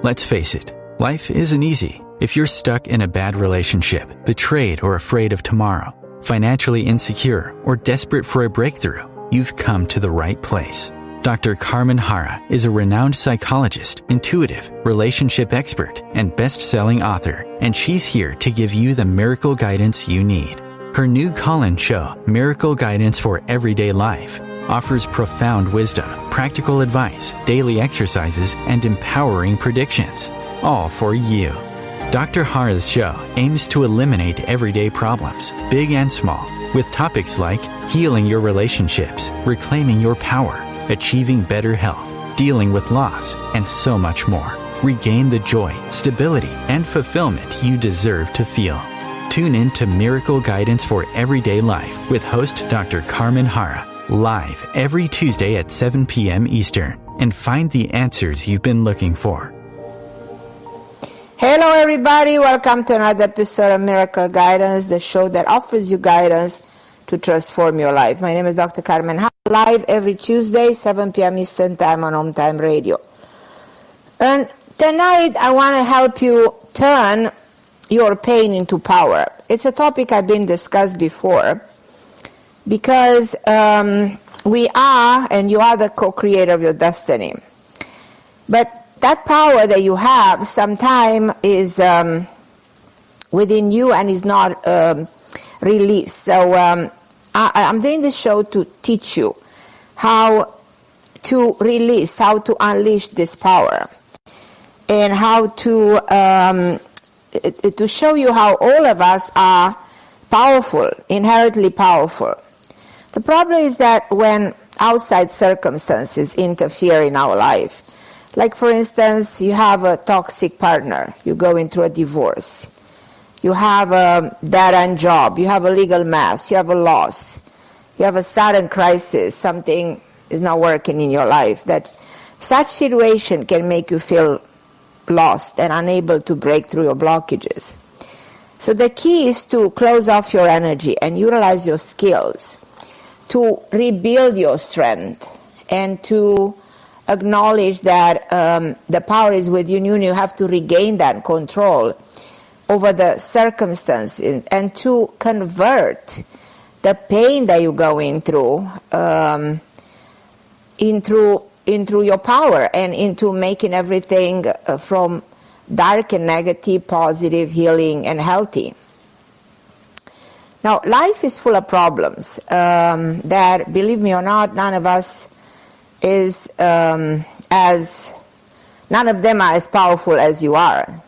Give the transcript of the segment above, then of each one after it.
Let's face it, life isn't easy. If you're stuck in a bad relationship, betrayed or afraid of tomorrow, financially insecure, or desperate for a breakthrough, you've come to the right place. Dr. Carmen Harra is a renowned psychologist, intuitive, relationship expert, and best-selling author, and she's here to give you the miracle guidance you need. Her new call-in show, Miracle Guidance for Everyday Life, offers profound wisdom, practical advice, daily exercises, and empowering predictions, all for you. Dr. Harra's show aims to eliminate everyday problems, big and small, with topics like healing your relationships, reclaiming your power, achieving better health, dealing with loss, and so much more. Regain the joy, stability, and fulfillment you deserve to feel. Tune in to Miracle Guidance for Everyday Life with host Dr. Carmen Harra, live every Tuesday at 7 p.m. Eastern, and find the answers you've been looking for. Hello everybody, welcome to another episode of Miracle Guidance, the show that offers you guidance to transform your life. My name is Dr. Carmen Harra, live every Tuesday, 7 p.m. Eastern Time on OMTimes Radio. And tonight I want to help you turn your pain into power. It's a topic I've been discussed before because we are, and you are the co-creator of your destiny. But that power that you have sometimes is within you and is not released. So I'm doing this show to teach you how to release, how to unleash this power, and how to show you how all of us are powerful, inherently powerful. The problem is that when outside circumstances interfere in our life, like for instance, you have a toxic partner, you're going through a divorce, you have a dead-end job, you have a legal mess, you have a loss, you have a sudden crisis, something is not working in your life, that such situation can make you feel lost and unable to break through your blockages. So the key is to close off your energy and utilize your skills to rebuild your strength and to acknowledge that the power is within you and you have to regain that control over the circumstances and to convert the pain that you're going through into your power and into making everything from dark and negative, positive, healing, and healthy. Now, life is full of problems that, believe me or not, none of them are as powerful as you are.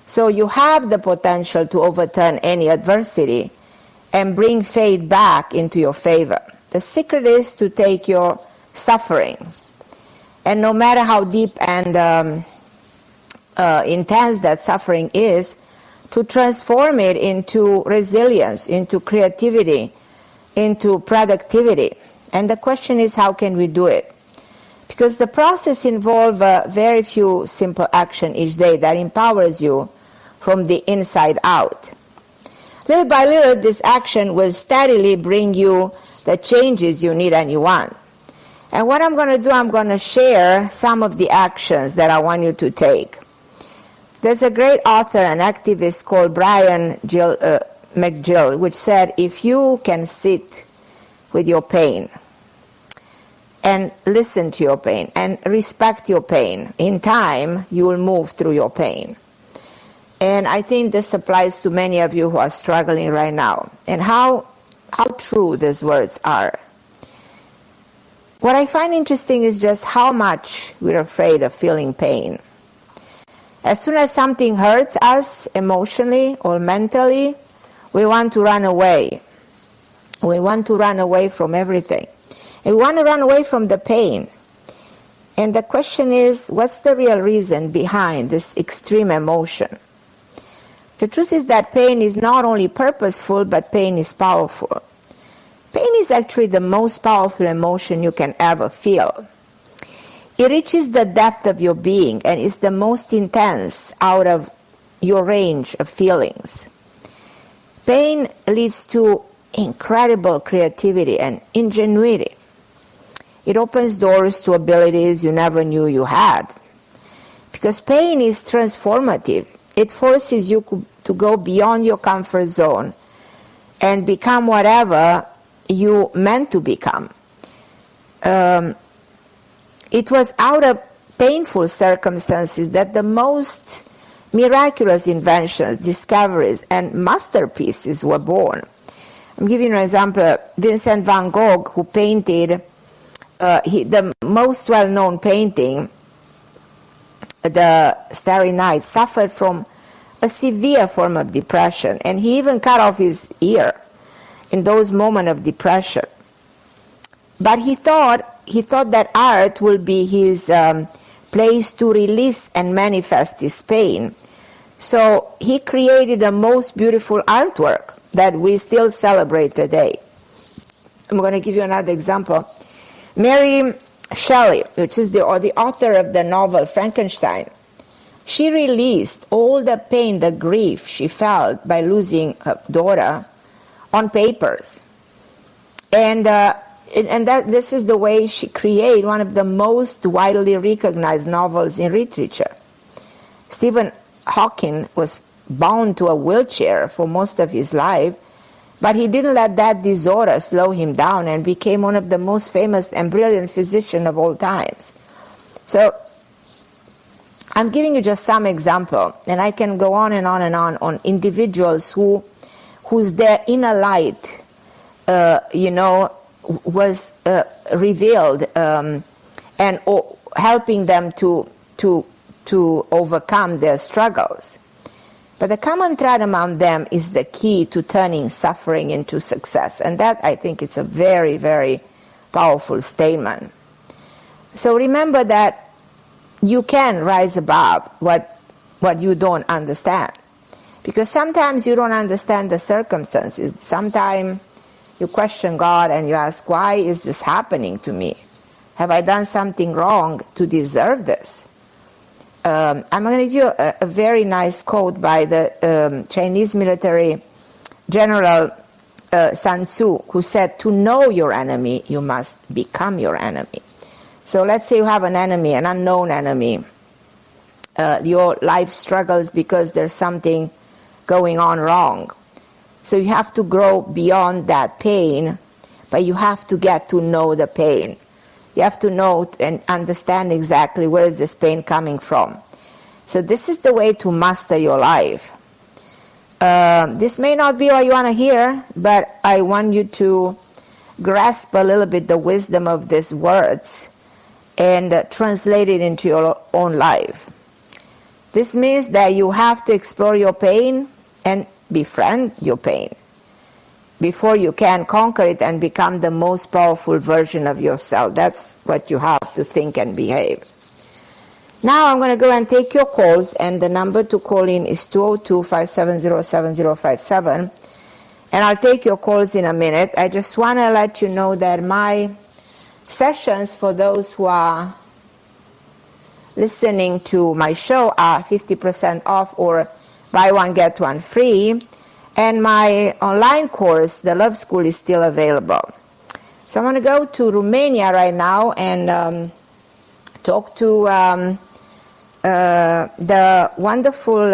So you have the potential to overturn any adversity and bring fate back into your favor. The secret is to take your suffering, and no matter how deep and intense that suffering is, to transform it into resilience, into creativity, into productivity. And the question is, how can we do it? Because the process involves very few simple actions each day that empowers you from the inside out. Little by little, this action will steadily bring you the changes you need and you want. And what I'm going to do, I'm going to share some of the actions that I want you to take. There's a great author and activist called Brian McGill, which said, if you can sit with your pain and listen to your pain and respect your pain, in time you will move through your pain. And I think this applies to many of you who are struggling right now. And how true these words are. What I find interesting is just how much we're afraid of feeling pain. As soon as something hurts us emotionally or mentally, we want to run away. We want to run away from everything. And we want to run away from the pain. And the question is, what's the real reason behind this extreme emotion? The truth is that pain is not only purposeful, but pain is powerful. Pain is actually the most powerful emotion you can ever feel. It reaches the depth of your being and is the most intense out of your range of feelings. Pain leads to incredible creativity and ingenuity. It opens doors to abilities you never knew you had. Because pain is transformative. It forces you to go beyond your comfort zone and become whatever you meant to become. It was out of painful circumstances that the most miraculous inventions, discoveries, and masterpieces were born. I'm giving you an example. Vincent van Gogh, who painted the most well-known painting, The Starry Night, suffered from a severe form of depression, and he even cut off his ear in those moments of depression. But he thought that art will be his place to release and manifest his pain. So he created the most beautiful artwork that we still celebrate today. I'm going to give you another example. Mary Shelley, which is the author of the novel Frankenstein, she released all the pain, the grief she felt by losing her daughter on papers. And that this is the way she created one of the most widely recognized novels in literature. Stephen Hawking was bound to a wheelchair for most of his life, but he didn't let that disorder slow him down and became one of the most famous and brilliant physicians of all times. So I'm giving you just some example, and I can go on and on and on individuals whose their inner light, was revealed and helping them to overcome their struggles. But the common thread among them is the key to turning suffering into success. And that, I think, it's a very, very powerful statement. So remember that you can rise above what you don't understand. Because sometimes you don't understand the circumstances. Sometimes you question God and you ask, why is this happening to me? Have I done something wrong to deserve this? I'm going to give you a very nice quote by the Chinese military general Sun Tzu, who said, to know your enemy, you must become your enemy. So let's say you have an enemy, an unknown enemy. Your life struggles because there's something going on wrong. So you have to grow beyond that pain, but you have to get to know the pain. You have to know and understand exactly where is this pain coming from. So this is the way to master your life. This may not be what you want to hear, but I want you to grasp a little bit the wisdom of these words and translate it into your own life. This means that you have to explore your pain and befriend your pain before you can conquer it and become the most powerful version of yourself. That's what you have to think and behave. Now I'm going to go and take your calls, and the number to call in is 202-570-7057. And I'll take your calls in a minute. I just want to let you know that my sessions for those who are listening to my show are 50% off or buy one, get one free. And my online course, the Love School, is still available. So I'm going to go to Romania right now and talk to the wonderful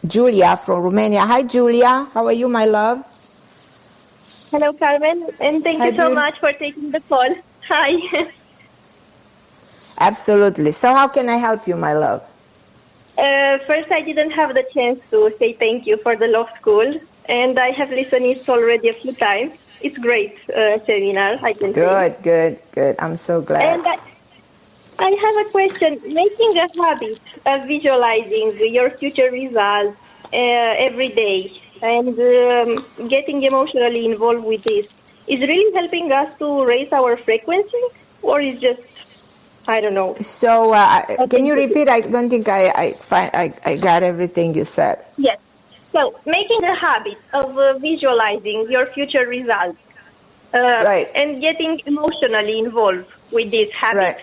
Julia from Romania. Hi, Julia. How are you, my love? Hello, Carmen. And thank you so much for taking the call. Hi. Absolutely. So how can I help you, my love? First, I didn't have the chance to say thank you for the Love School, and I have listened it already a few times. It's great seminar, I can say. Good. I'm so glad. And I have a question. Making a habit of visualizing your future results every day and getting emotionally involved with this is really helping us to raise our frequency, or is just, I don't know. So can you repeat? I don't think I got everything you said. Yes. So making a habit of visualizing your future results right. and getting emotionally involved with this habit.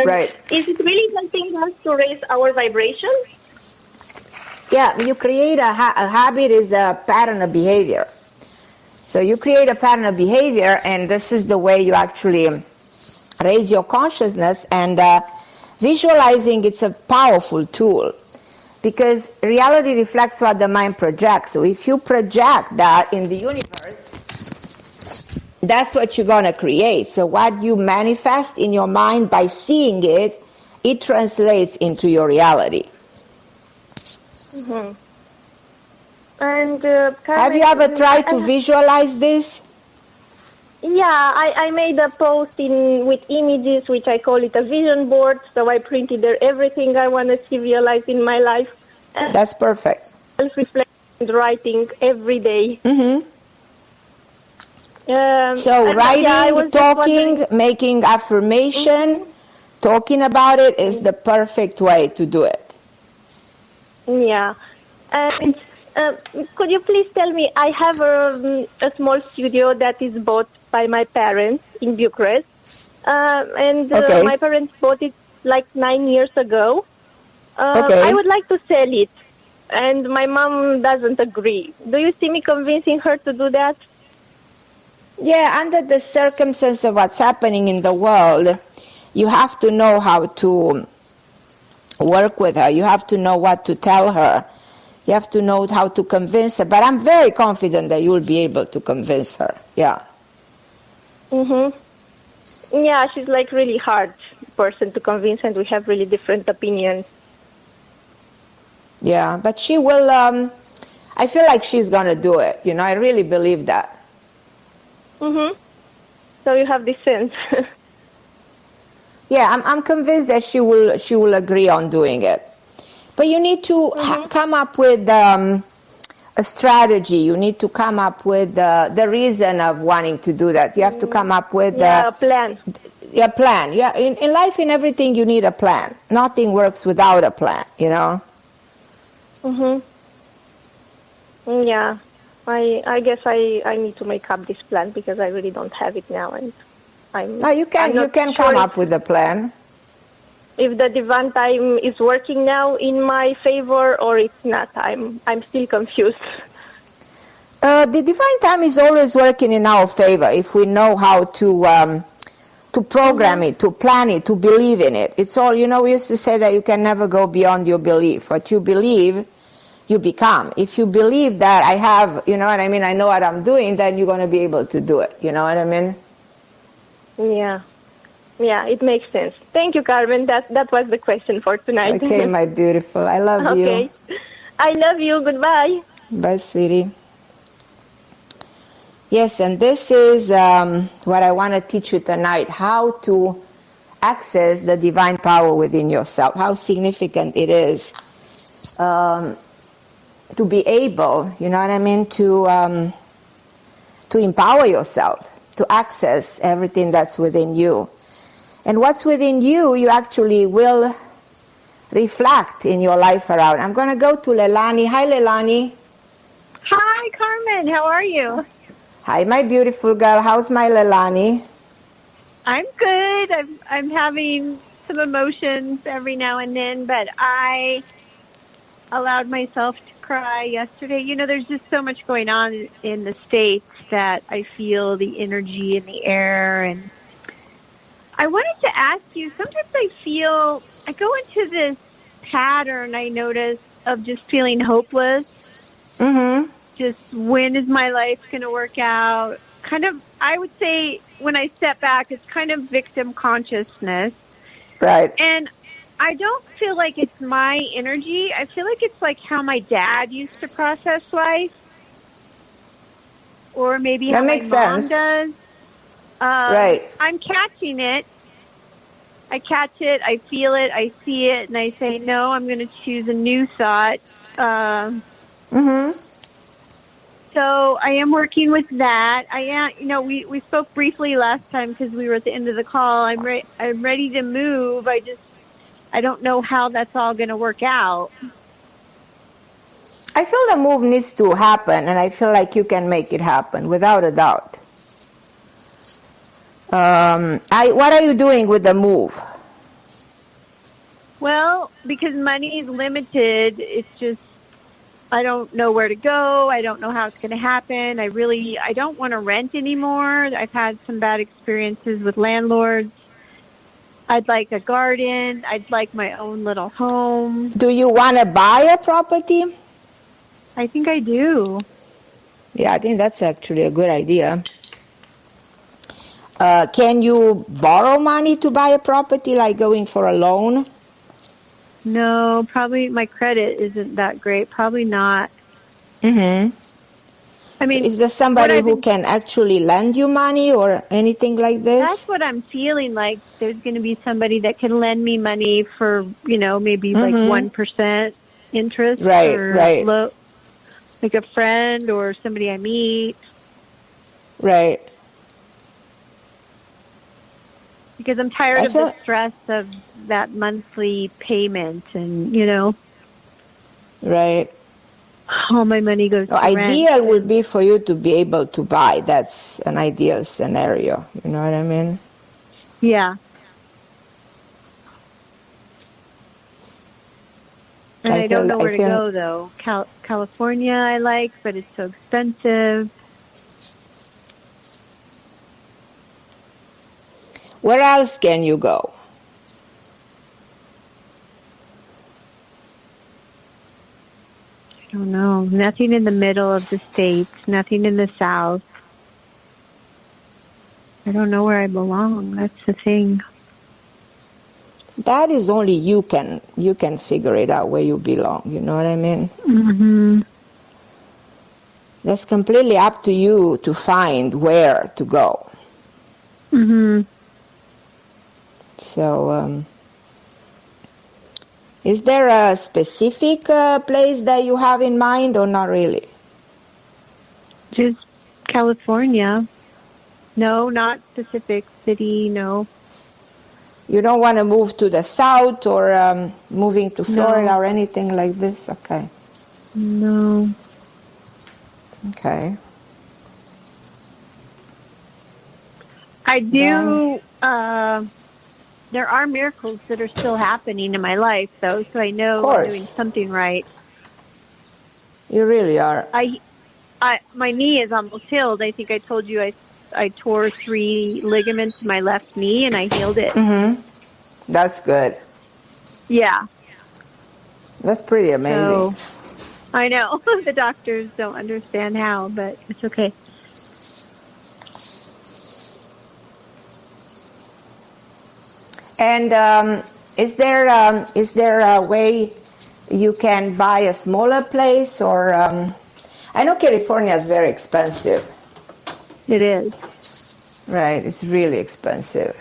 Right. Is it really helping us to raise our vibration? Yeah, you create a habit is a pattern of behavior. So you create a pattern of behavior, and this is the way you actually raise your consciousness and Visualizing, it's a powerful tool because reality reflects what the mind projects. So if you project that in the universe, that's what you're going to create. So what you manifest in your mind by seeing it, it translates into your reality. Mm-hmm. And Carmen, have you ever tried to visualize this? Yeah, I made a post with images, which I call it a vision board. So I printed there everything I want to see realized in my life. That's perfect. Self-reflection, writing every day. Mm-hmm. So writing, talking, making affirmation, talking about it is the perfect way to do it. Yeah. And could you please tell me, I have a small studio that is bought by my parents in Bucharest. And my parents bought it like 9 years ago. I would like to sell it. And my mom doesn't agree. Do you see me convincing her to do that? Yeah, under the circumstance of what's happening in the world, you have to know how to work with her. You have to know what to tell her. You have to know how to convince her. But I'm very confident that you'll be able to convince her. Yeah. Mm-hmm. Yeah, she's like really hard person to convince, and we have really different opinions. Yeah, but she will, I feel like she's going to do it. You know, I really believe that. Mm-hmm. So you have this sense. Yeah, I'm convinced that she will agree on doing it. But you need to come up with a strategy. You need to come up with the reason of wanting to do that. You have to come up with a plan. A plan. Yeah, in life, in everything, you need a plan. Nothing works without a plan, you know? Mm-hmm. Yeah. I guess I need to make up this plan because I really don't have it now, and you can come up with a plan. If the divine time is working now in my favor or it's not, I'm still confused. The divine time is always working in our favor if we know how to program it, to plan it, to believe in it. It's all, you know, we used to say that you can never go beyond your belief. What you believe, you become. If you believe that I have, you know what I mean, I know what I'm doing, then you're going to be able to do it. You know what I mean? Yeah. Yeah, it makes sense. Thank you, Carmen. That was the question for tonight. Okay, my beautiful. I love you. Okay. I love you. Goodbye. Bye, sweetie. Yes, and this is what I want to teach you tonight, how to access the divine power within yourself, how significant it is to be able, you know what I mean, to empower yourself, to access everything that's within you. And what's within you, you actually will reflect in your life around. I'm going to go to Leilani. Hi, Leilani. Hi, Carmen. How are you? Hi, my beautiful girl. How's my Leilani? I'm good. I'm having some emotions every now and then, but I allowed myself to cry yesterday. You know, there's just so much going on in the States that I feel the energy in the air. And I wanted to ask you, sometimes I go into this pattern, I notice, of just feeling hopeless. Mm-hmm. Just when is my life going to work out? Kind of, I would say, when I step back, it's kind of victim consciousness. Right. And I don't feel like it's my energy. I feel like it's like how my dad used to process life. Or maybe how my mom does. Right. I'm catching it. I catch it, I feel it, I see it, and I say, no, I'm going to choose a new thought. So I am working with that. We spoke briefly last time because we were at the end of the call. I'm ready to move. I don't know how that's all going to work out. I feel the move needs to happen, and I feel like you can make it happen without a doubt. What are you doing with the move? Well, because money is limited, it's just, I don't know where to go. I don't know how it's going to happen. I don't want to rent anymore. I've had some bad experiences with landlords. I'd like a garden. I'd like my own little home. Do you want to buy a property? I think I do. Yeah, I think that's actually a good idea. Can you borrow money to buy a property, like going for a loan? No, probably my credit isn't that great. Probably not. Mm-hmm. I mean, so is there somebody who can actually lend you money or anything like this? That's what I'm feeling like. There's going to be somebody that can lend me money for, maybe like 1% interest. Right. Like a friend or somebody I meet. Right. Because I'm tired of the stress of that monthly payment and, Right. all my money goes to rent. Ideal would be for you to be able to buy. That's an ideal scenario. You know what I mean? Yeah. And I don't know where to go, though. California I like, but it's so expensive. Where else can you go? I don't know. Nothing in the middle of the States. Nothing in the South. I don't know where I belong. That's the thing. That is only you can figure it out where you belong. You know what I mean? Mm-hmm. That's completely up to you to find where to go. Mm-hmm. So, is there a specific place that you have in mind or not really? Just California. No, not specific city, no. You don't want to move to the south or moving to Florida or anything like this? Okay. No. Okay. I do, there are miracles that are still happening in my life, though, so I know I'm doing something right. You really are. My knee is almost healed. I think I told you I tore 3 ligaments in my left knee, and I healed it. Mm-hmm. That's good. Yeah. That's pretty amazing. So, I know. The doctors don't understand how, but it's okay. And is there a way you can buy a smaller place? Or I know California is very expensive. It is. Right, it's really expensive.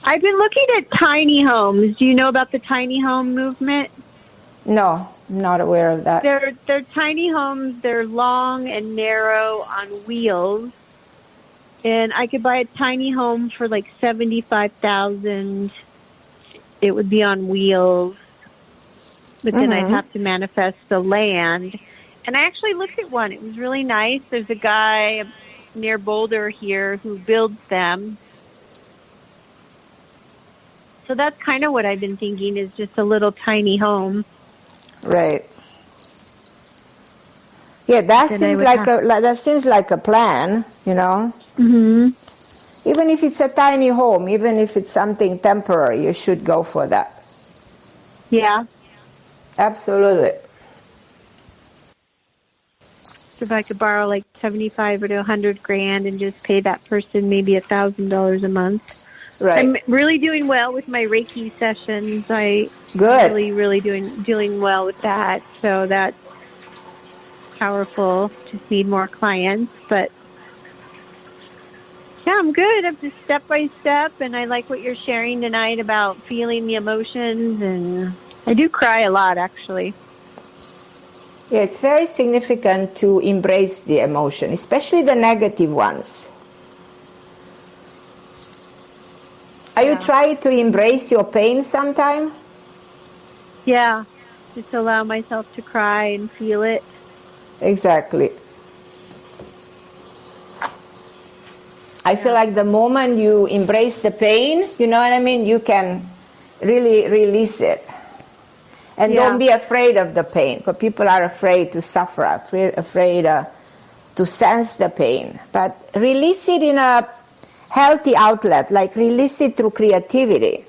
I've been looking at tiny homes. Do you know about the tiny home movement? No, I'm not aware of that. They're tiny homes. They're long and narrow on wheels. And I could buy a tiny home for like $75,000. It would be on wheels. But then I'd have to manifest the land. And I actually looked at one. It was really nice. There's a guy near Boulder here who builds them. So that's kind of what I've been thinking, is just a little tiny home. Right. Yeah, that seems like a plan, you know. Mm-hmm. Even if it's a tiny home, even if it's something temporary, you should go for that. Yeah. Absolutely. So if I could borrow like $75,000 or $100,000 and just pay that person maybe $1,000 a month. Right. I'm really doing well with my Reiki sessions. Good. Really doing well with that. So that's powerful. Just need more clients, but yeah, I'm good. I'm just step by step, and I like what you're sharing tonight about feeling the emotions, and I do cry a lot, actually. Yeah, it's very significant to embrace the emotion, especially the negative ones. Are you trying to embrace your pain sometime? Yeah, just allow myself to cry and feel it. Exactly. I feel like the moment you embrace the pain, you know what I mean, you can really release it. And don't be afraid of the pain, because people are afraid to suffer, afraid to sense the pain. But release it in a healthy outlet, like release it through creativity.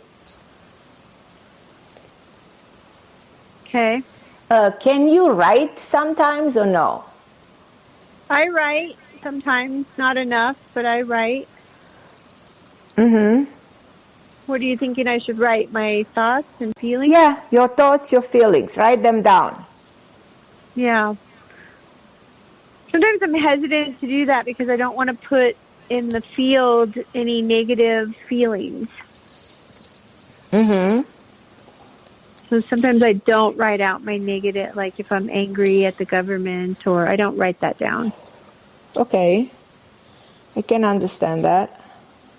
Okay. Can you write sometimes or no? I write sometimes, not enough, but I write. Mm-hmm. What are you thinking I should write? My thoughts and feelings? Yeah, your thoughts, your feelings. Write them down. Yeah. Sometimes I'm hesitant to do that because I don't want to put in the field any negative feelings. Mm-hmm. So sometimes I don't write out my negative, like if I'm angry at the government, or I don't write that down. Okay. I can understand that.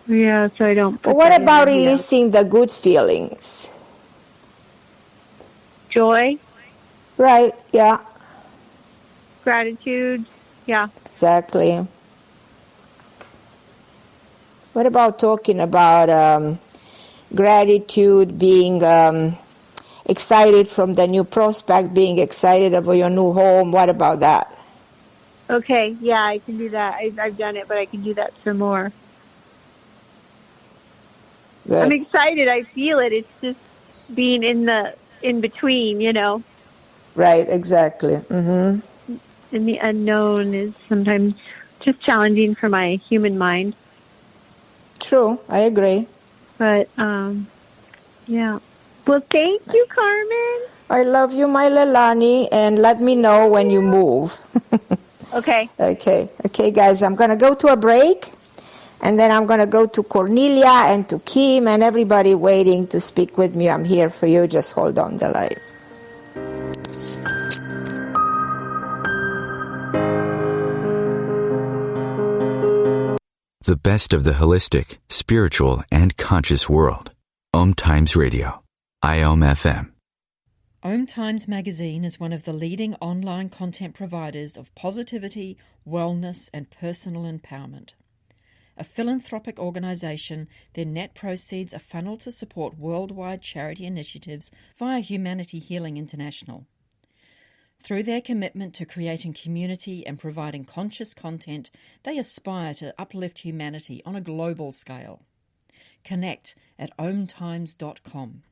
Yeah, so I don't put But what that about in there, releasing the good feelings? Joy, Right, yeah. gratitude, yeah. Exactly. What about talking about gratitude, being excited from the new prospect, being excited about your new home? What about that? Okay, yeah, I can do that. I've done it, but I can do that some more. Good. I'm excited. I feel it. It's just being in between, you know. Right, exactly. Mm-hmm. And the unknown is sometimes just challenging for my human mind. True, I agree. But, yeah. Well, thank you, Carmen. I love you, my Lelani, and let me know when you move. Okay. Okay, guys, I'm going to go to a break, and then I'm going to go to Cornelia and to Kim and everybody waiting to speak with me. I'm here for you. Just hold on the line. The best of the holistic, spiritual, and conscious world. OMTimes Radio. IOM FM. OMTimes magazine is one of the leading online content providers of positivity, wellness, and personal empowerment. A philanthropic organisation, their net proceeds are funneled to support worldwide charity initiatives via Humanity Healing International. Through their commitment to creating community and providing conscious content, they aspire to uplift humanity on a global scale. Connect at omtimes.com.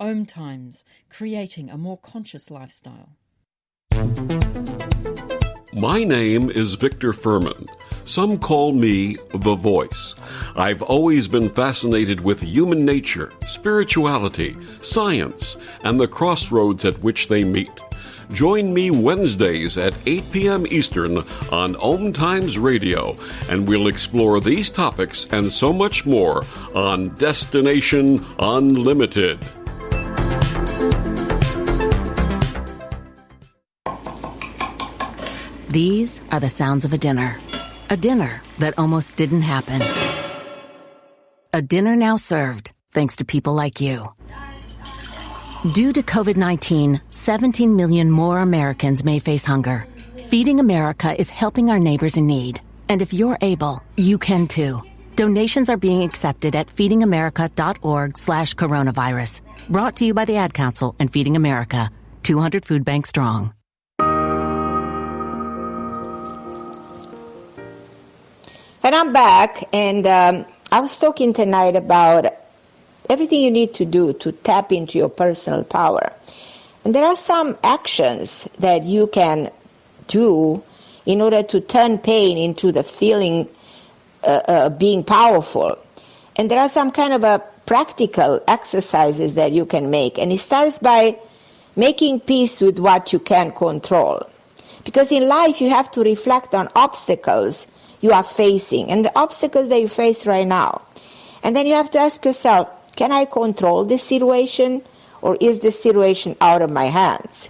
OMTimes, creating a more conscious lifestyle. My name is Victor Furman. Some call me The Voice. I've always been fascinated with human nature, spirituality, science, and the crossroads at which they meet. Join me Wednesdays at 8 p.m. Eastern on OMTimes Radio, and we'll explore these topics and so much more on Destination Unlimited. These are the sounds of a dinner that almost didn't happen. A dinner now served, thanks to people like you. Due to COVID-19, 17 million more Americans may face hunger. Feeding America is helping our neighbors in need. And if you're able, you can too. Donations are being accepted at feedingamerica.org/coronavirus. Brought to you by the Ad Council and Feeding America, 200 Food Bank strong. And I'm back, and I was talking tonight about everything you need to do to tap into your personal power. And there are some actions that you can do in order to turn pain into the feeling being powerful. And there are some kind of practical exercises that you can make. And it starts by making peace with what you can control. Because in life you have to reflect on obstacles you are facing and the obstacles that you face right now. And then you have to ask yourself, can I control this situation, or is this situation out of my hands?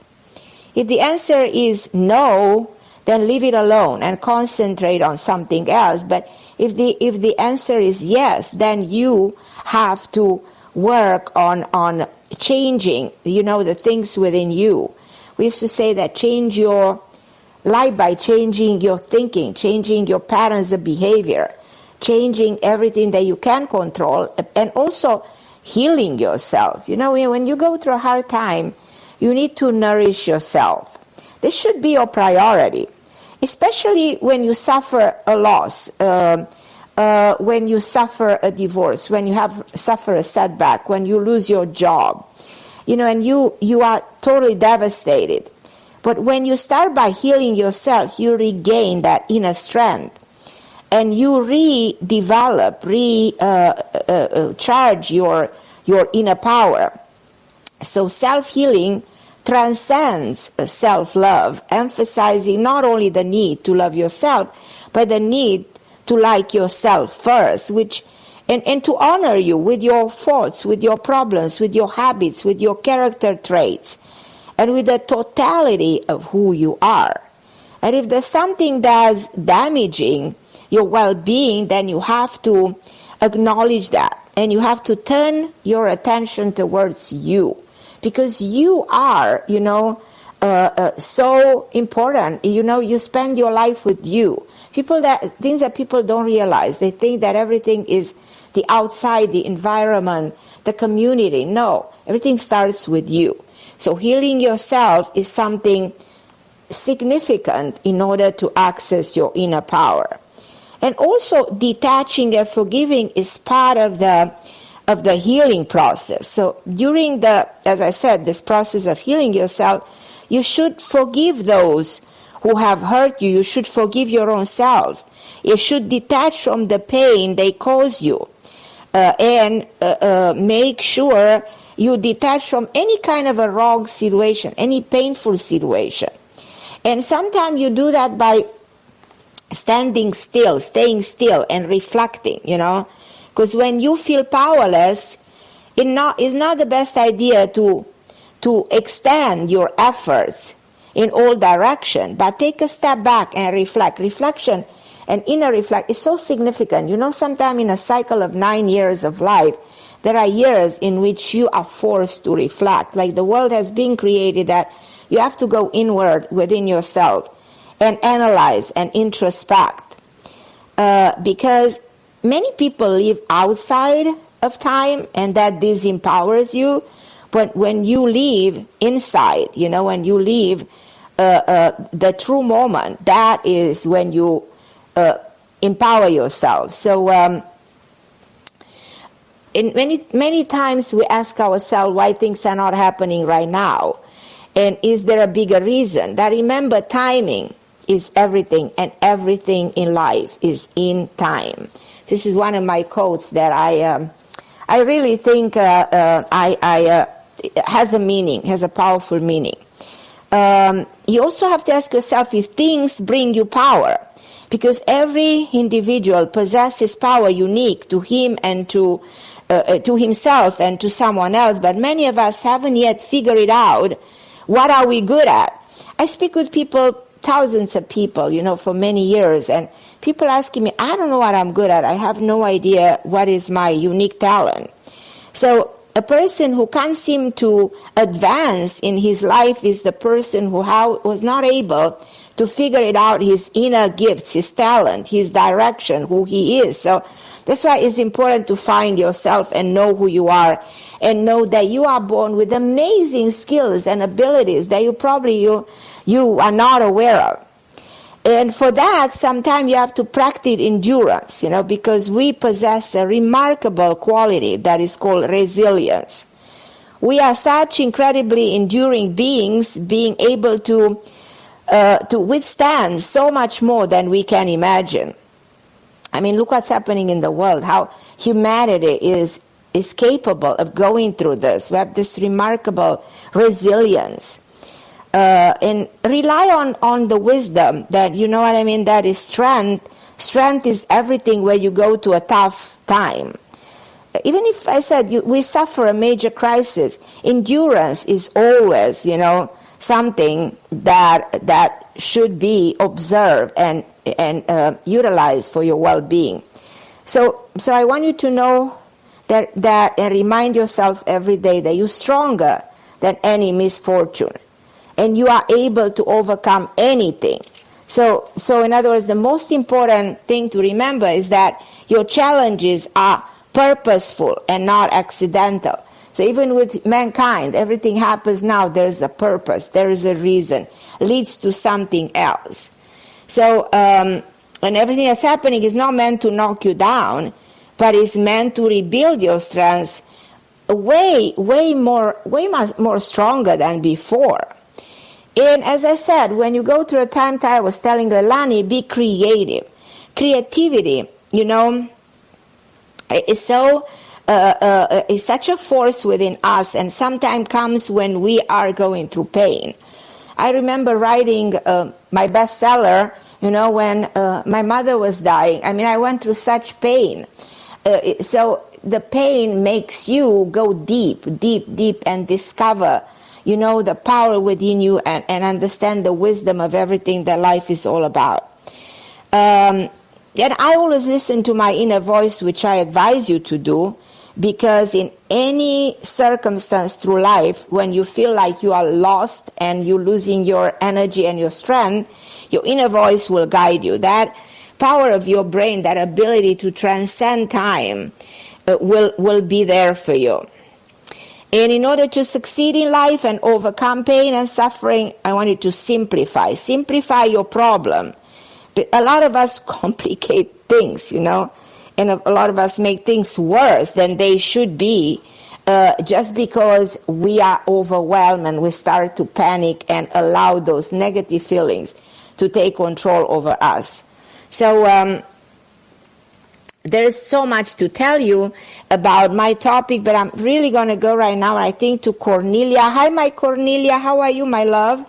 If the answer is no, then leave it alone and concentrate on something else. But if the answer is yes, then you have to work on changing, the things within you. We used to say that change your life by changing your thinking, changing your patterns of behavior, changing everything that you can control, and also healing yourself. When you go through a hard time, you need to nourish yourself. This should be your priority, especially when you suffer a loss, when you suffer a divorce, when you suffer a setback, when you lose your job. and you are totally devastated. But when you start by healing yourself, you regain that inner strength. And you redevelop, charge your inner power. So self-healing transcends self-love, emphasizing not only the need to love yourself, but the need to like yourself first, and to honor you with your faults, with your problems, with your habits, with your character traits, and with the totality of who you are. And if there's something that's damaging your well-being, then you have to acknowledge that, and you have to turn your attention towards you, because you are, so important. You spend your life with you. Things that people don't realize. They think that everything is the outside, the environment, the community. No, everything starts with you. So healing yourself is something significant in order to access your inner power. And also detaching and forgiving is part of the healing process. So during as I said, this process of healing yourself, you should forgive those who have hurt you. You should forgive your own self. You should detach from the pain they cause you, and make sure you detach from any kind of a wrong situation, any painful situation. And sometimes you do that by staying still and reflecting, because when you feel powerless, it's not the best idea to extend your efforts in all directions, but take a step back and reflect. Reflection and inner reflect is so significant. Sometimes in a cycle of 9 years of life, there are years in which you are forced to reflect. Like the world has been created that you have to go inward within yourself and analyze and introspect. Because many people live outside of time, and that disempowers you. But when you live inside, when you live the true moment, that is when you empower yourself. So in many times we ask ourselves why things are not happening right now. And is there a bigger reason? That remember, timing is everything, and everything in life is in time. This is one of my quotes that I really think has a meaning, has a powerful meaning. You also have to ask yourself if things bring you power, because every individual possesses power unique to him and to himself and to someone else, but many of us haven't yet figured it out. What are we good at? I speak with people, thousands of people, for many years, and people asking me, I don't know what I'm good at. I have no idea what is my unique talent. So a person who can't seem to advance in his life is the person who was not able to figure it out, his inner gifts, his talent, his direction, who he is. So that's why it's important to find yourself and know who you are, and know that you are born with amazing skills and abilities that you are not aware of. And for that, sometimes you have to practice endurance, because we possess a remarkable quality that is called resilience. We are such incredibly enduring beings, being able to withstand so much more than we can imagine. I mean, look what's happening in the world, how humanity is capable of going through this. We have this remarkable resilience. And rely on the wisdom that, that is strength. Strength is everything where you go to a tough time. Even if I said we suffer a major crisis, endurance is always, something that should be observed and utilized for your well-being. So I want you to know that and remind yourself every day that you're stronger than any misfortune, and you are able to overcome anything. So in other words, the most important thing to remember is that your challenges are purposeful and not accidental. So even with mankind, everything happens now, there's a purpose, there is a reason, leads to something else. So, and everything that's happening is not meant to knock you down, but is meant to rebuild your strengths way much more stronger than before. And as I said, when you go through a time that I was telling Leilani, be creative. Creativity, is is such a force within us, and sometimes comes when we are going through pain. I remember writing my bestseller, when my mother was dying. I mean, I went through such pain. So the pain makes you go deep, and discover, the power within you, and understand the wisdom of everything that life is all about. And I always listen to my inner voice, which I advise you to do, because in any circumstance through life, when you feel like you are lost and you're losing your energy and your strength, your inner voice will guide you. That power of your brain, that ability to transcend time, will be there for you. And in order to succeed in life and overcome pain and suffering, I want you to simplify. Simplify your problem. But a lot of us complicate things, and a lot of us make things worse than they should be, just because we are overwhelmed and we start to panic and allow those negative feelings to take control over us. So there is so much to tell you about my topic, but I'm really going to go right now, I think, to Cornelia. Hi, my Cornelia. How are you, my love?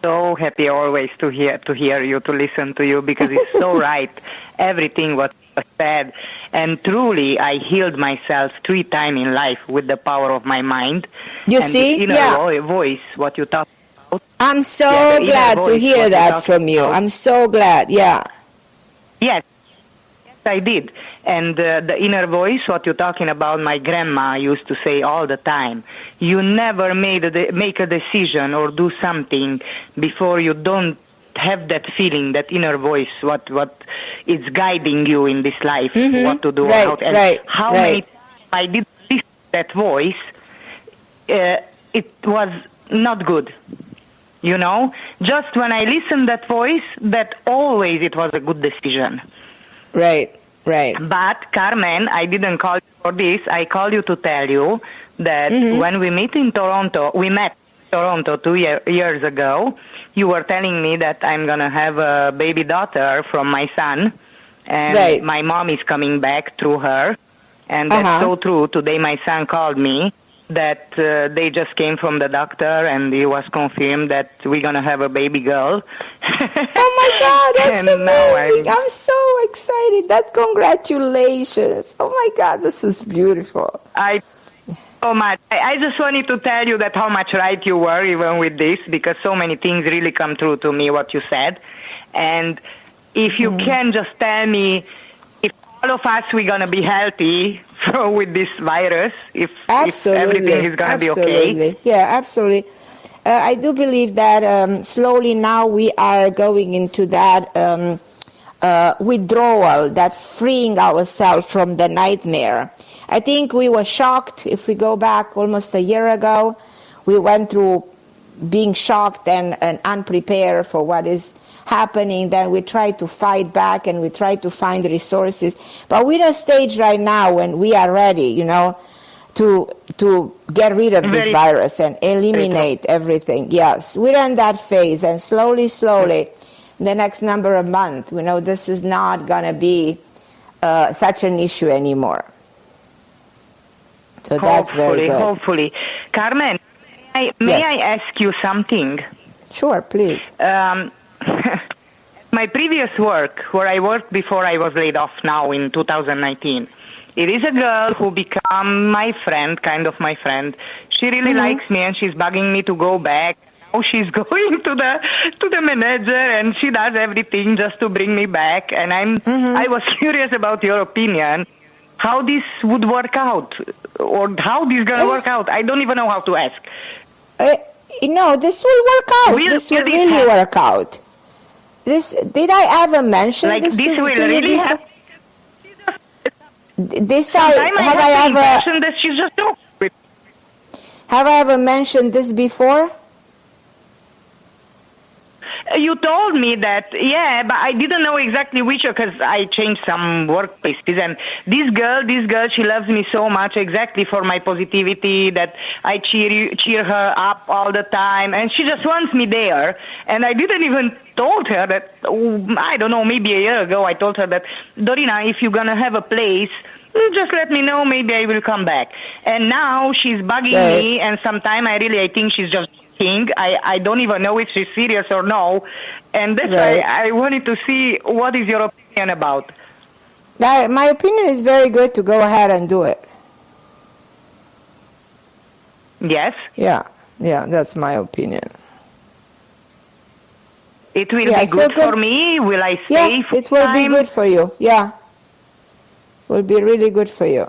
So happy always to hear you, to listen to you, because it's so right, everything what was said. And truly, I healed myself 3 times in life with the power of my mind. You and see? The inner voice, what you talk about. I'm so glad to hear that from you. I'm so glad, yeah. Yes, I did. And the inner voice, what you're talking about, my grandma used to say all the time, you never make a decision or do something before you don't have that feeling, that inner voice, what is guiding you in this life, what to do. How many times I did listen to that voice, it was not good. Just when I listened that voice, that always it was a good decision. Right. But, Carmen, I didn't call you for this. I called you to tell you that when we met in Toronto 2 years ago, you were telling me that I'm going to have a baby daughter from my son, and my mom is coming back through her. And that's so true. Today my son called me that they just came from the doctor, and it was confirmed that we're going to have a baby girl. Oh, my God, that's amazing. I'm so excited. Congratulations. Oh, my God, this is beautiful. So much. I just wanted to tell you that how much right you were even with this, because so many things really come true to me, what you said. And if you can just tell me if all of us, we're going to be healthy with this virus, if everything is going to be okay. Yeah, absolutely. I do believe that slowly now we are going into that withdrawal, that freeing ourselves from the nightmare. I think we were shocked. If we go back almost a year ago, we went through being shocked and unprepared for what is happening. Then we try to fight back and we try to find resources. But we're at a stage right now when we are ready, to get rid of this virus and eliminate everything. Yes, we're in that phase, and slowly, the next number of months, this is not going to be such an issue anymore. So that's very good. Hopefully. Carmen, may I ask you something? Sure, please. My previous work, where I worked before I was laid off now in 2019, it is a girl who became my friend, kind of my friend. She really likes me, and she's bugging me to go back. Now she's going to the manager, and she does everything just to bring me back. And I was curious about your opinion, how this would work out, or how this is going to work out. I don't even know how to ask. This will work out. This will really work out. Did I ever mention this to you before? Have I ever mentioned this before? You told me that, yeah, but I didn't know exactly which, because I changed some workplaces. And this girl, she loves me so much, exactly for my positivity, that I cheer her up all the time. And she just wants me there. And I didn't even told her that, I don't know, maybe a year ago, I told her that, Dorina, if you're going to have a place, just let me know, maybe I will come back. And now she's bugging me, and sometimes I think she's just kidding. I don't even know if she's serious or no. And that's why I wanted to see what is your opinion about. My opinion is very good to go ahead and do it. Yes? Yeah, that's my opinion. It will be good for me? Will I stay full it will time? be good for you. Yeah. It will be really good for you.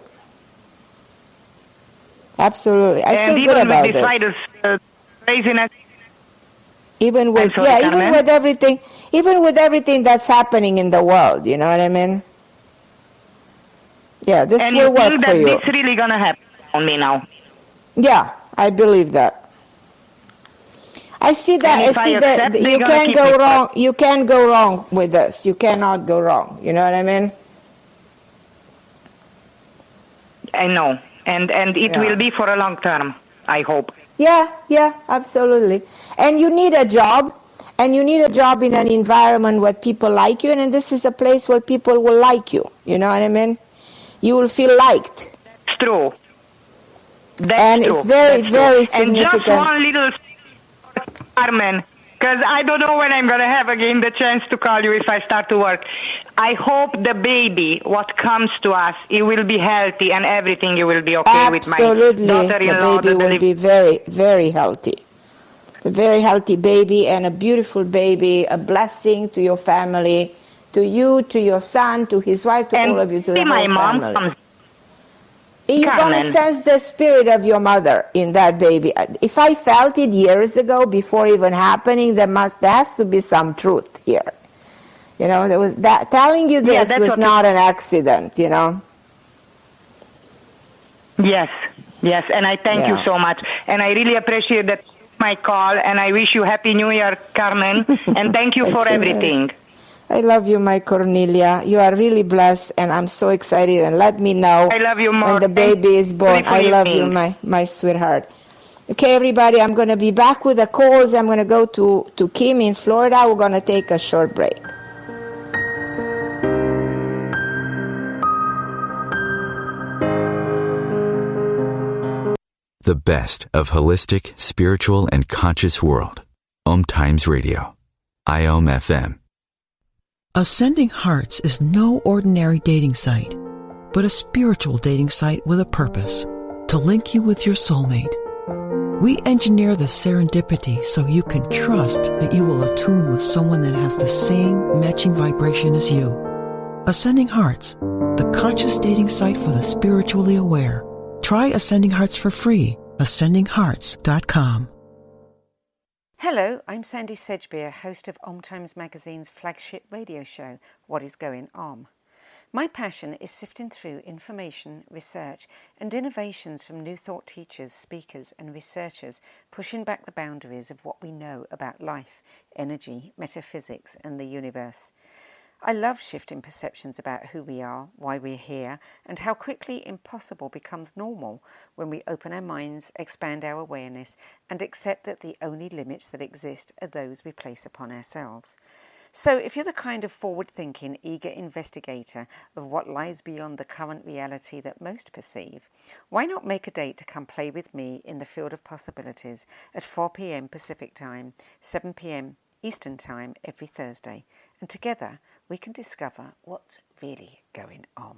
Absolutely. I feel good about this. And even with this craziness? Even with everything that's happening in the world, you know what I mean? Yeah, this will work for you. And you think that this really going to happen on me now? Yeah, I believe that. I see that you can't go wrong. You can't go wrong with this. You cannot go wrong. You know what I mean? I know. And it will be for a long term, I hope. Yeah, absolutely. And you need a job. And you need a job in an environment where people like you. And this is a place where people will like you. You know what I mean? You will feel liked. That's true. It's very, very significant. And just one little, Carmen, because I don't know when I'm going to have again the chance to call you if I start to work. I hope the baby, what comes to us, it will be healthy and everything it will be okay with my daughter-in-law. The baby will be very, very healthy. A very healthy baby and a beautiful baby, a blessing to your family, to you, to your son, to his wife, to all of you, to the whole family. You're going to sense the spirit of your mother in that baby. If I felt it years ago, before even happening, there has to be some truth here. You know, there was that telling you this was not an accident, you know. Yes, and I thank you so much. And I really appreciate that my call, and I wish you Happy New Year, Carmen, and thank you for everything. I love you, my Cornelia. You are really blessed, and I'm so excited. And let me know I love you more. when the baby is born. I love you, my sweetheart. Okay, everybody, I'm going to be back with the calls. I'm going to go to Kim in Florida. We're going to take a short break. The best of holistic, spiritual, and conscious world. OMTimes Radio. IOM FM. Ascending Hearts is no ordinary dating site, but a spiritual dating site with a purpose, to link you with your soulmate. We engineer the serendipity so you can trust that you will attune with someone that has the same matching vibration as you. Ascending Hearts, the conscious dating site for the spiritually aware. Try Ascending Hearts for free. AscendingHearts.com. Hello, I'm Sandy Sedgbeer, host of OMTimes Magazine's flagship radio show, What is Going On? My passion is sifting through information, research, and innovations from new thought teachers, speakers, and researchers pushing back the boundaries of what we know about life, energy, metaphysics, and the universe. I love shifting perceptions about who we are, why we're here, and how quickly impossible becomes normal when we open our minds, expand our awareness, and accept that the only limits that exist are those we place upon ourselves. So if you're the kind of forward-thinking, eager investigator of what lies beyond the current reality that most perceive, why not make a date to come play with me in the field of possibilities at 4 p.m. Pacific Time, 7 p.m. Eastern Time every Thursday, and together we can discover what's really going on.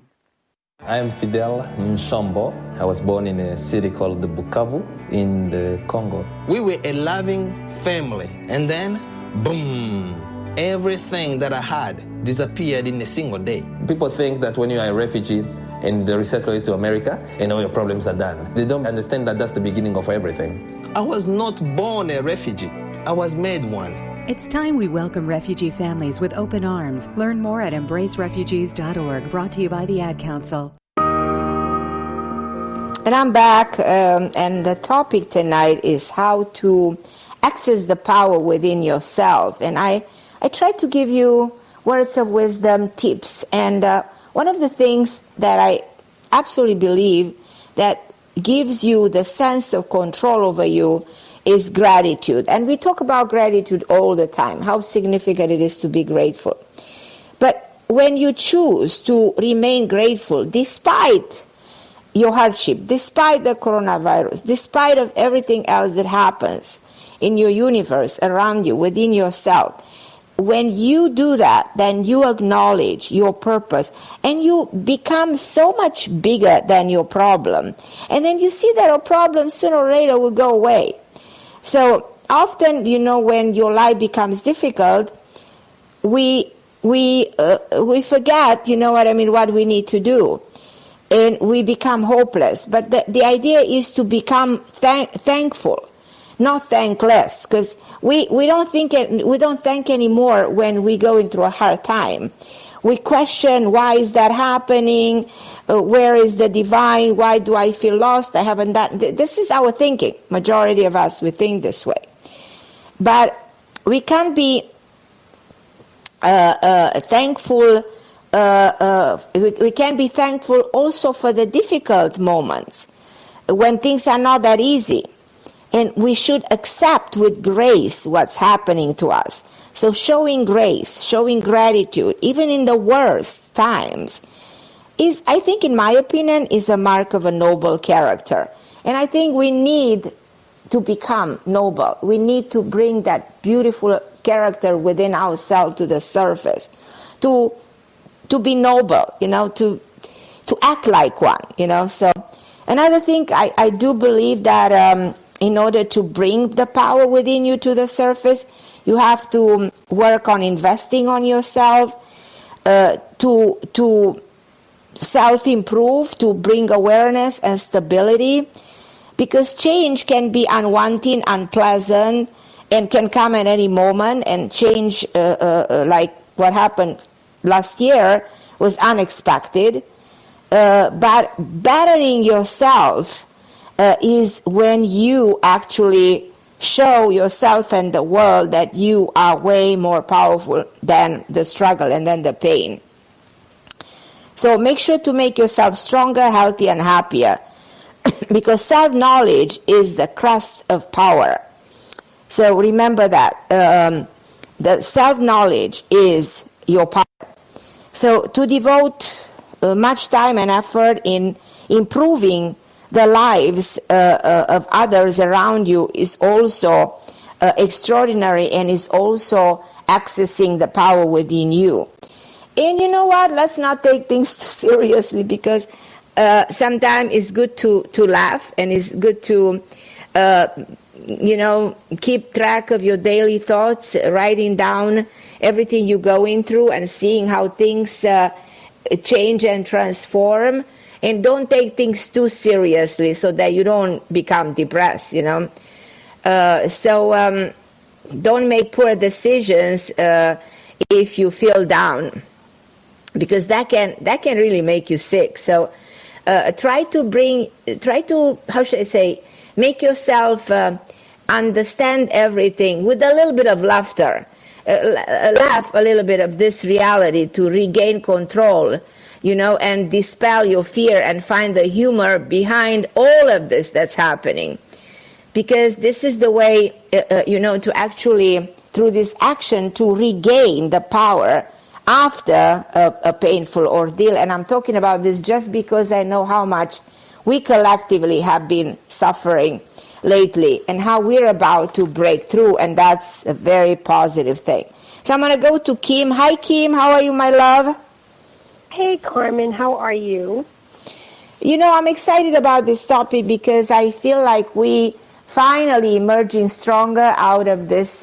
I am Fidel Mshombo. I was born in a city called the Bukavu in the Congo. We were a loving family, and then, boom, everything that I had disappeared in a single day. People think that when you are a refugee and they resettle you to America, and all your problems are done. They don't understand that that's the beginning of everything. I was not born a refugee. I was made one. It's time we welcome refugee families with open arms. Learn more at embracerefugees.org, brought to you by the Ad Council. And I'm back, and the topic tonight is how to access the power within yourself. And I try to give you words of wisdom, tips. And one of the things that I absolutely believe that gives you the sense of control over you is gratitude. And we talk about gratitude all the time, how significant it is to be grateful. But when you choose to remain grateful despite your hardship, despite the coronavirus, despite of everything else that happens in your universe, around you, within yourself, when you do that, then you acknowledge your purpose and you become so much bigger than your problem. And then you see that your problem sooner or later will go away. So often, when your life becomes difficult, we forget, what we need to do. And we become hopeless. But the idea is to become thankful, not thankless, because we don't thank anymore when we go into a hard time. We question, why is that happening? Where is the divine? Why do I feel lost? I haven't done. This is our thinking. Majority of us, we think this way. But we can't be thankful. We can be thankful also for the difficult moments when things are not that easy. And we should accept with grace what's happening to us. So showing grace, showing gratitude, even in the worst times, is, I think, in my opinion, is a mark of a noble character. And I think we need to become noble. We need to bring that beautiful character within ourselves to the surface, to be noble, to act like one, So another thing, I do believe that in order to bring the power within you to the surface, you have to work on investing on yourself, to self-improve, to bring awareness and stability, because change can be unwanted, unpleasant, and can come at any moment, and change, like what happened last year, was unexpected. But bettering yourself is when you actually show yourself and the world that you are way more powerful than the struggle and then the pain. So make sure to make yourself stronger, healthy, and happier, because self-knowledge is the crest of power. So remember that. The self-knowledge is your power. So to devote much time and effort in improving the lives of others around you is also extraordinary, and is also accessing the power within you. And you know what? Let's not take things too seriously, because sometimes it's good to laugh, and it's good to keep track of your daily thoughts, writing down everything you're going through and seeing how things change and transform. And don't take things too seriously so that you don't become depressed, So don't make poor decisions if you feel down, because that can really make you sick. So try to, how should I say, make yourself understand everything with a little bit of laughter. Laugh a little bit of this reality to regain control, and dispel your fear and find the humor behind all of this that's happening. Because this is the way, to actually, through this action, to regain the power after a painful ordeal. And I'm talking about this just because I know how much we collectively have been suffering lately, and how we're about to break through, and that's a very positive thing. So I'm going to go to Kim. Hi, Kim. How are you, my love? Hey, Carmen. How are you? I'm excited about this topic because I feel like we finally emerging stronger out of this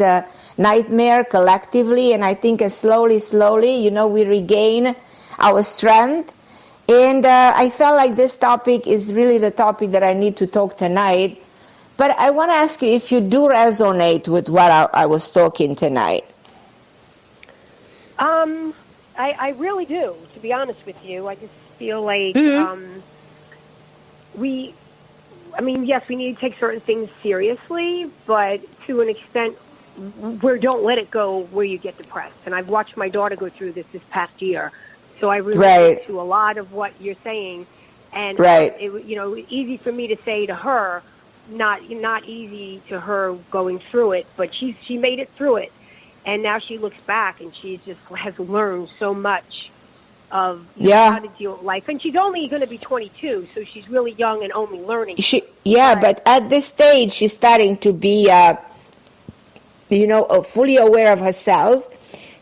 nightmare collectively, and I think slowly, we regain our strength. And I felt like this topic is really the topic that I need to talk tonight. But I want to ask you if you do resonate with what I was talking tonight. I really do, to be honest with you. I just feel like we I mean, yes, we need to take certain things seriously, but to an extent, where don't let it go where you get depressed. And I've watched my daughter go through this past year, so I relate to a lot of what you're saying. And it, easy for me to say to her, not easy to her going through it, but she made it through it, and now she looks back and she just has learned so much of how to deal with life. And she's only going to be 22, so she's really young and only learning. But at this stage, she's starting to be, fully aware of herself.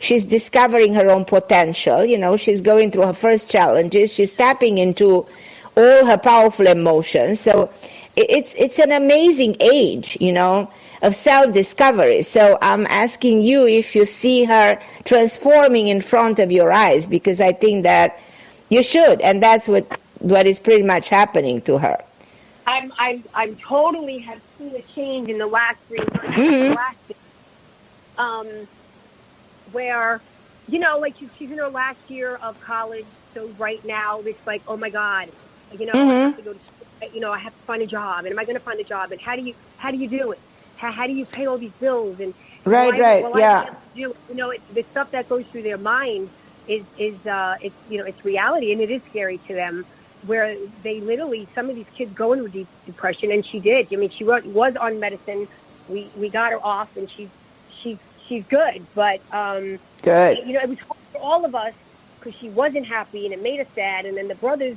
She's discovering her own potential. She's going through her first challenges. She's tapping into all her powerful emotions. So it's an amazing age, of self-discovery. So I'm asking you if you see her transforming in front of your eyes, because I think that you should, and that's what is pretty much happening to her. I'm totally have seen a change in the last 3 months. Where, like she's in her last year of college, so right now it's like, oh my God, I have to go to school, I have to find a job, and am I going to find a job, and how do you do it? How do you pay all these bills? And the stuff that goes through their mind is it's reality, and it is scary to them. Where they literally, some of these kids go into deep depression, and she did. I mean, she was on medicine. We got her off, and she's good. But good. It was hard for all of us because she wasn't happy, and it made us sad. And then the brothers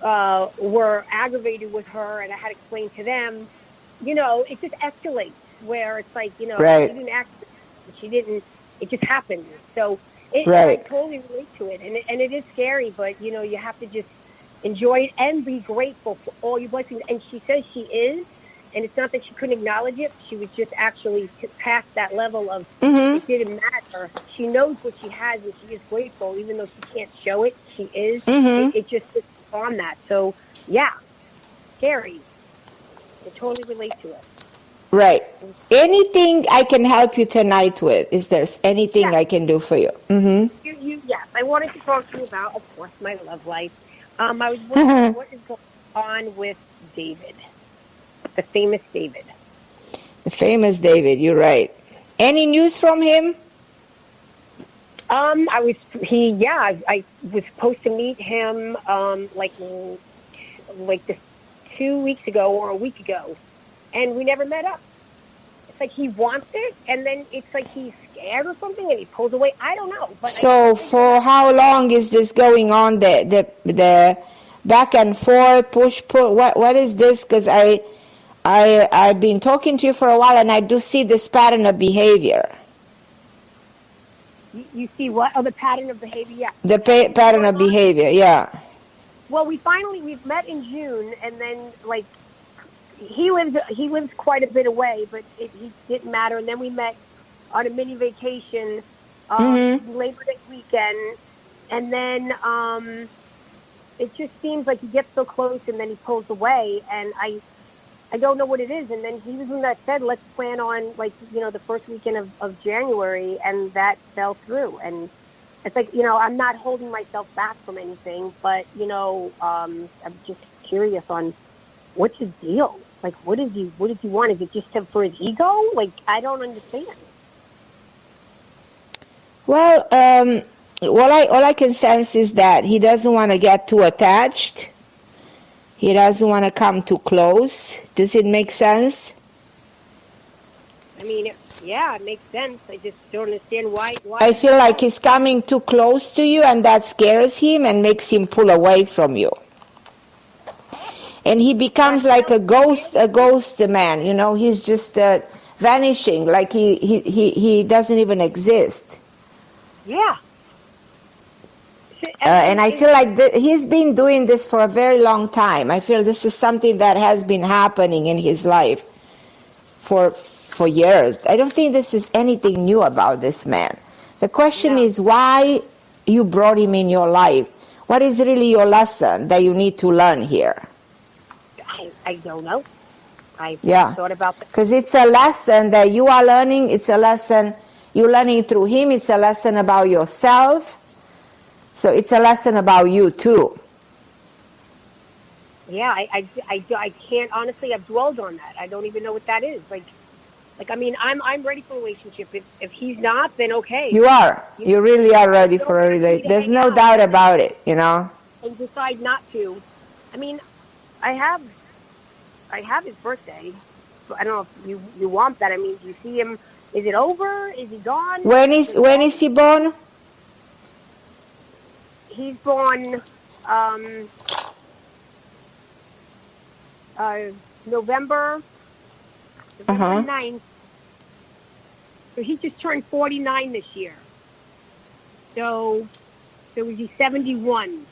were aggravated with her, and I had to explain to them. It just escalates where it's like, she didn't act, she didn't, it just happened. So I totally relate to it. And it is scary, but, you have to just enjoy it and be grateful for all your blessings. And she says she is, and it's not that she couldn't acknowledge it. She was just actually past that level of it didn't matter. She knows what she has, and she is grateful, even though she can't show it. She is. It just is on that. So, yeah, scary. I totally relate to it. Right. Anything I can help you tonight with? Is there anything I can do for you? Yes, I wanted to talk to you about, of course, my love life. I was wondering what is going on with David, the famous David. The famous David, you're right. Any news from him? I was supposed to meet him like this 2 weeks ago or a week ago, and we never met up. It's like he wants it, and then it's like he's scared or something, and he pulls away. I don't know. But so for how long is this going on? The back and forth, push, pull. What is this? Because I've been talking to you for a while, and I do see this pattern of behavior. You see what? Oh, the pattern of behavior. Yeah. The pattern of behavior. Yeah. Well, we've met in June, and then like he lives quite a bit away, but he didn't matter. And then we met on a mini vacation Labor Day weekend, and then it just seems like he gets so close, and then he pulls away, and I don't know what it is. And then he was the one that said, let's plan on the first weekend of January, and that fell through. And it's like, I'm not holding myself back from anything, but, I'm just curious on what's his deal. Like, what does he want? Is it just for his ego? Like, I don't understand. Well, all I can sense is that he doesn't want to get too attached. He doesn't want to come too close. Does it make sense? I mean, yeah, it makes sense. I just don't understand why. I feel like he's coming too close to you, and that scares him and makes him pull away from you. And he becomes like a ghost man. He's just vanishing, like he doesn't even exist. Yeah. And I feel like he's been doing this for a very long time. I feel this is something that has been happening in his life for years. I don't think this is anything new about this man. The question is why you brought him in your life. What is really your lesson that you need to learn here? I don't know. I thought about that. Because it's a lesson that you are learning. It's a lesson you're learning through him. It's a lesson about yourself. So it's a lesson about you too. Yeah, I can't, honestly, I've dwelled on that. I don't even know what that is. I mean, I'm ready for a relationship. If he's not, then okay. You are. You really are ready for a relationship. There's no doubt about it, you know. And decide not to. I mean, I have his birthday. I don't know if you want that. I mean, do you see him? Is it over? Is he gone? When is he born? He's born November 9th. So he just turned 49 this year. So he's 71.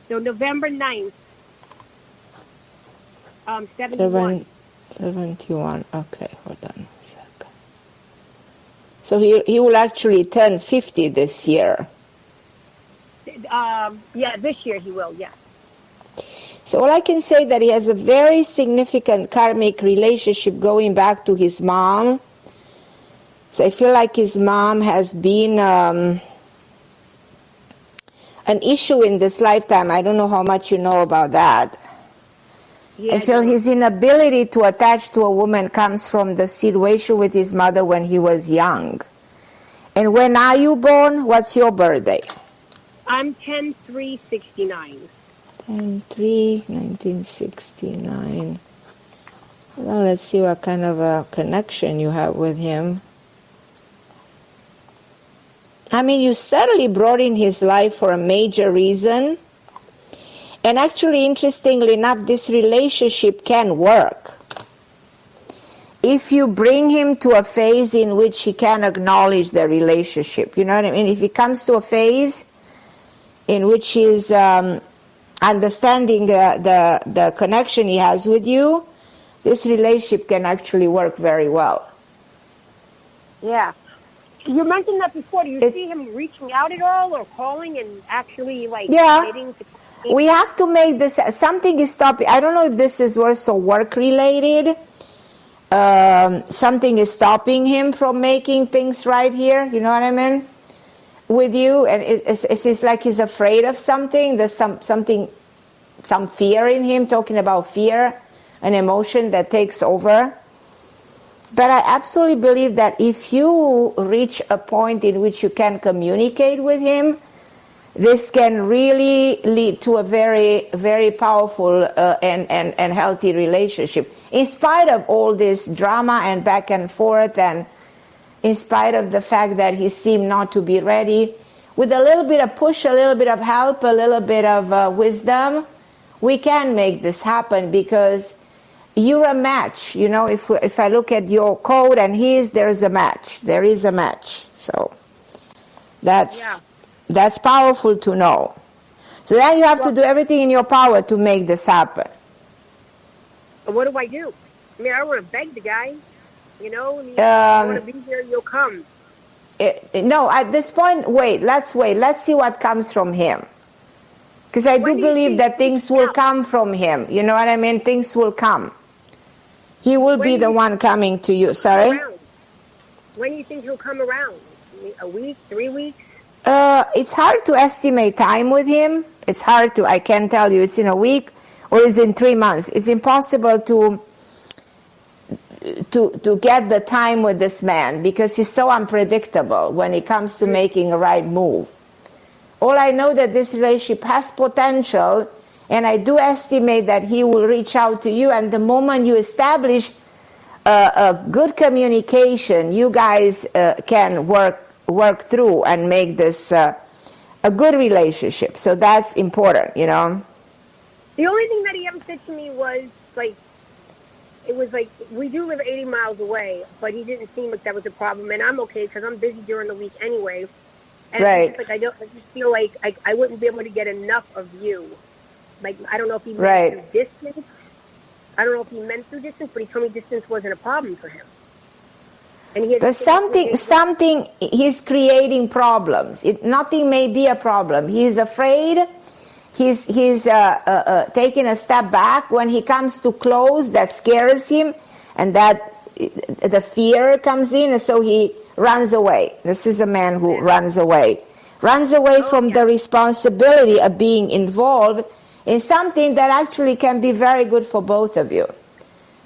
So November 9th, 71. 71. Okay, hold on a second. So he will actually turn 50 this year. Yeah, this year he will, yeah. So all I can say that he has a very significant karmic relationship going back to his mom. So I feel like his mom has been an issue in this lifetime. I don't know how much you know about that. Yeah, I feel his inability to attach to a woman comes from the situation with his mother when he was young. And when are you born? What's your birthday? I'm 10/3/69. 10/3/1969. Well, let's see what kind of a connection you have with him. I mean, you certainly brought in his life for a major reason. And actually, interestingly enough, this relationship can work. If you bring him to a phase in which he can acknowledge the relationship, you know what I mean? If he comes to a phase in which he's understanding the connection he has with you, this relationship can actually work very well. Yeah. You mentioned that before. Do you see him reaching out at all or calling and actually committing to... We have to make this, something is stopping. I don't know if this is also work related. Something is stopping him from making things right here. You know what I mean? With you. And it's like he's afraid of something. There's some fear in him, talking about fear, an emotion that takes over. But I absolutely believe that if you reach a point in which you can communicate with him, this can really lead to a very, very powerful and healthy relationship. In spite of all this drama and back and forth, and in spite of the fact that he seemed not to be ready, with a little bit of push, a little bit of help, a little bit of wisdom, we can make this happen because you're a match. You know, if I look at your code and his, there is a match. There is a match. So that's powerful to know. So then you have to do everything in your power to make this happen. What do I do? I mean, I don't want to beg the guy. You know, I want to be here, you'll come. No, at this point, let's wait. Let's see what comes from him. Because I do believe that things will come from him. You know what I mean? Things will come. He will be the one coming to you. Sorry? When do you think he'll come around? A week? 3 weeks? It's hard to estimate time with him. It's hard to, I can't tell you it's in a week or it's in 3 months. It's impossible to get the time with this man because he's so unpredictable when it comes to making a right move. All I know that this relationship has potential, and I do estimate that he will reach out to you, and the moment you establish a good communication, you guys can work through and make this a good relationship. So that's important, you know. The only thing that he ever said to me was, it was like, we do live 80 miles away, but he didn't seem like that was a problem, and I'm okay because I'm busy during the week anyway. And right. I just feel like I wouldn't be able to get enough of you. Like, I don't know if he meant through distance. I don't know if he meant through distance, but he told me distance wasn't a problem for him. And he there's something he's creating problems. Nothing may be a problem. He's afraid. He's taking a step back. When he comes too close, that scares him, and that the fear comes in, and so he runs away. This is a man who runs away from the responsibility of being involved in something that actually can be very good for both of you.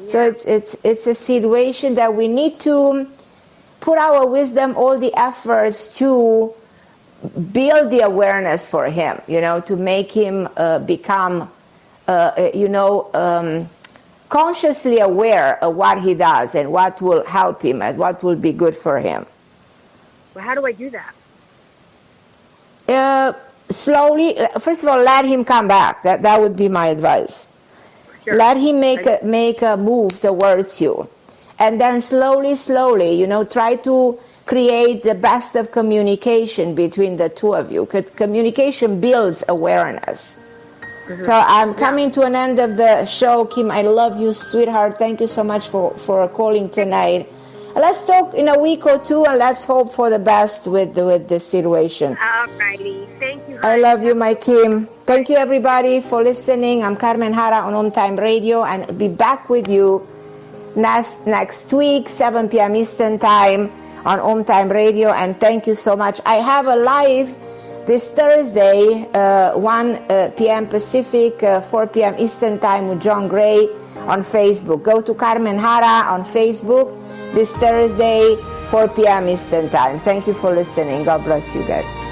Yeah. So it's a situation that we need to put our wisdom, all the efforts to build the awareness for him, to make him become, consciously aware of what he does and what will help him and what will be good for him. Well, how do I do that? Slowly, first of all, let him come back. That would be my advice. Sure. Let him make a move towards you. And then slowly, try to create the best of communication between the two of you. Because communication builds awareness. Mm-hmm. So I'm coming to an end of the show. Kim, I love you, sweetheart. Thank you so much for calling tonight. Let's talk in a week or two, and let's hope for the best with this situation. All righty. Thank you. I love you, my Kim. Thank you, everybody, for listening. I'm Carmen Harra on OMTime Radio, and I'll be back with you next week, 7 p.m. Eastern Time on OMTime Radio. And thank you so much. I have a live this Thursday, 1 p.m. Pacific, 4 p.m. Eastern Time with John Gray on Facebook. Go to Carmen Harra on Facebook this Thursday, 4 p.m. Eastern Time. Thank you for listening. God bless you guys.